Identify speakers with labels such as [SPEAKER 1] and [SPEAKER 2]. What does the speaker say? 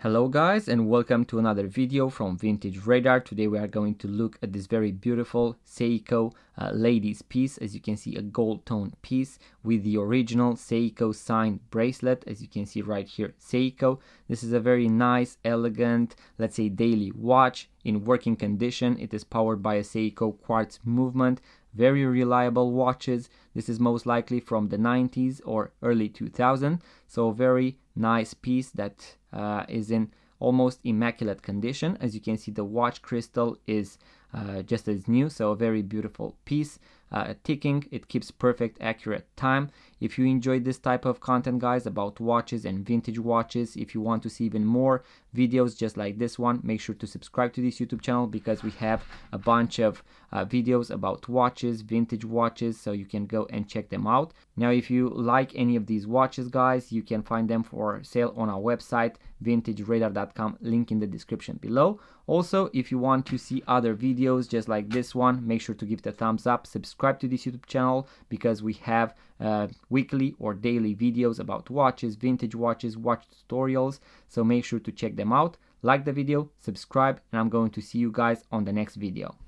[SPEAKER 1] Hello guys, and welcome to another video from Vintage Radar. Today we are going to look at this very beautiful Seiko ladies piece. As you can see, a gold tone piece with the original Seiko signed bracelet. As you can see right here, Seiko. This is a very nice, elegant, let's say daily watch in working condition. It is powered by a Seiko quartz movement. Very reliable watches. This is most likely from the 90s or early 2000s. So very nice piece that is in almost immaculate condition. As you can see, the watch crystal is just as new, so a very beautiful piece. Ticking, it keeps perfect accurate time. If you enjoyed this type of content, guys, about watches and vintage watches, if you want to see even more videos just like this one, make sure to subscribe to this YouTube channel, because we have a bunch of videos about watches, vintage watches, so you can go and check them out. Now, if you like any of these watches, guys, you can find them for sale on our website, vintageradar.com, link in the description below. Also, if you want to see other videos just like this one, make sure to give it a thumbs up, subscribe to this YouTube channel, because we have weekly or daily videos about watches, vintage watches, watch tutorials, so make sure to check them out. Like the video, subscribe, and I'm going to see you guys on the next video.